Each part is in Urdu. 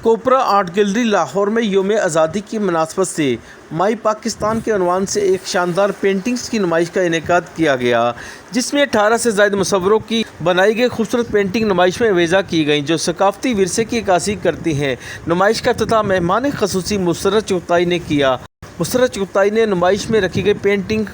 کوپرا آرٹ گیلری لاہور میں یوم آزادی کی مناسبت سے مائی پاکستان کے عنوان سے ایک شاندار پینٹنگز کی نمائش کا انعقاد کیا گیا، جس میں 18 سے زائد مصوروں کی بنائی گئی خوبصورت پینٹنگ نمائش میں وضع کی گئیں جو ثقافتی ورثے کی عکاسی کرتی ہیں۔ نمائش کا افتتاح مہمان خصوصی مسرت چغتائی نے کیا۔ مسرت چغتائی نے نمائش میں رکھی گئی پینٹنگ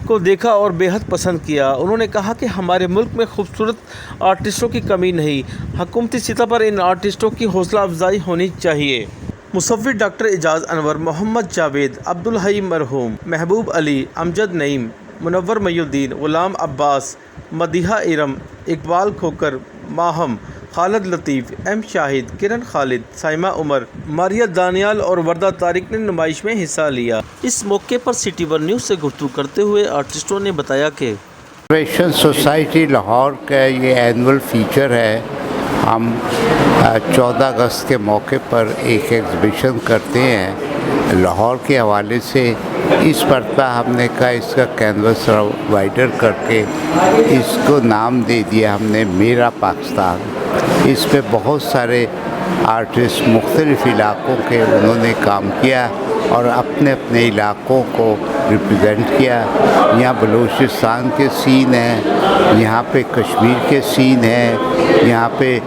کو دیکھا اور بے حد پسند کیا۔ انہوں نے کہا کہ ہمارے ملک میں خوبصورت آرٹسٹوں کی کمی نہیں، حکومتی سطح پر ان آرٹسٹوں کی حوصلہ افزائی ہونی چاہیے۔ مصور ڈاکٹر اعجاز انور، محمد جاوید، عبدالحی مرحوم، محبوب علی، امجد نعیم، منور محی الدین، غلام عباس، مدیحہ ارم، اقبال کھوکر، ماہم، خالد لطیف، ایم شاہد، کرن خالد، سائمہ عمر، ماریہ دانیال اور وردہ طارق نے نمائش میں حصہ لیا۔ اس موقع پر سٹی ون نیوز سے گفتگو کرتے ہوئے آرٹسٹوں نے بتایا کہ کنزرویشن سوسائٹی لاہور کا یہ اینول فیچر ہے۔ ہم 14 اگست کے موقع پر ایک ایگزیبیشن کرتے ہیں لاہور کے حوالے سے۔ اس مرتبہ ہم نے کہا اس کا کینوس وائڈر کر کے اس کو نام دے دیا ہم نے میرا پاکستان۔ اس پہ بہت سارے آرٹسٹ مختلف علاقوں کے انہوں نے کام کیا اور اپنے اپنے علاقوں کو ریپرزینٹ کیا۔ یہاں بلوچستان کے سین ہیں، یہاں پہ کشمیر کے سین ہیں، یہاں پہ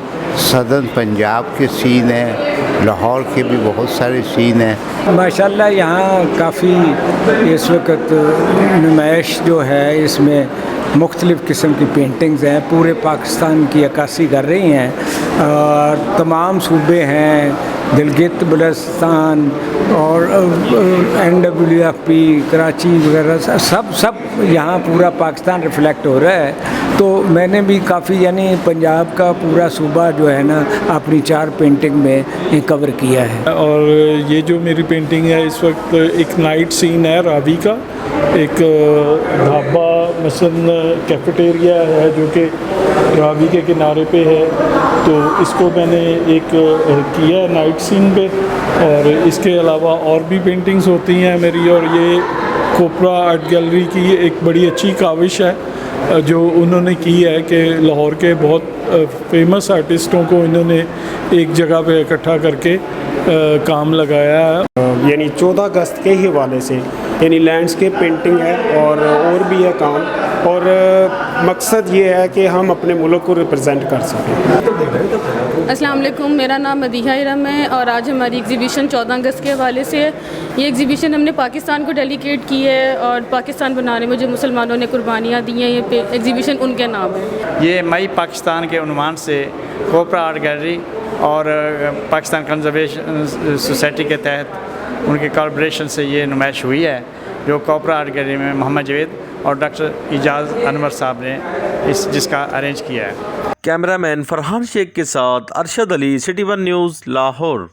صدرن پنجاب کے سین ہیں، لاہور کے بھی بہت سارے سین ہیں۔ ماشاءاللہ یہاں کافی اس وقت نمائش جو ہے اس میں مختلف قسم کی پینٹنگز ہیں، پورے پاکستان کی عکاسی کر رہی ہیں۔ تمام صوبے ہیں، گلگت بلتستان اور NWFP کراچی وغیرہ سب یہاں پورا پاکستان ریفلیکٹ ہو رہا ہے۔ تو میں نے بھی کافی یعنی پنجاب کا پورا صوبہ جو ہے نا اپنی 4 پینٹنگ میں کور کیا ہے۔ اور یہ جو میری پینٹنگ ہے اس وقت ایک نائٹ سین ہے راوی کا، ایک ڈھابا مثلاً کیفیٹیریا ہے جو کہ راوی کے کنارے پہ ہے، تو اس کو میں نے ایک کیا ہے نائٹ سین پہ۔ اور اس کے علاوہ اور بھی پینٹنگز ہوتی ہیں میری، اور یہ کوپرا آرٹ گیلری کی ایک بڑی اچھی کاوش ہے جو انہوں نے کی ہے کہ لاہور کے بہت فیمس آرٹسٹوں کو انہوں نے ایک جگہ پہ اکٹھا کر کے کام لگایا ہے۔ یعنی 14 اگست کے ہی حوالے سے یعنی لینڈسکیپ پینٹنگ ہے اور بھی ہے کام، اور مقصد یہ ہے کہ ہم اپنے ملک کو ریپرزینٹ کر سکیں۔ السلام علیکم، میرا نام مدیحہ ارم ہے اور آج ہماری ایگزیبیشن 14 اگست کے حوالے سے ہے۔ یہ ایگزیبیشن ہم نے پاکستان کو ڈیلیکیٹ کی ہے اور پاکستان بنانے میں جو مسلمانوں نے قربانیاں دی ہیں، یہ ایگزیبیشن ان کے نام ہے۔ یہ مئی پاکستان کے عنوان سے کوپرا آرٹ گیلری اور پاکستان کنزرویشن سوسائٹی کے تحت ان کے کولابریشن سے یہ نمائش ہوئی ہے، جو کوپرا آرٹ گیلری میں محمد جاوید اور ڈاکٹر اعجاز انور صاحب نے جس کا ارینج کیا ہے۔ کیمرہ مین فرحان شیخ کے ساتھ ارشد علی، سٹی ون نیوز، لاہور۔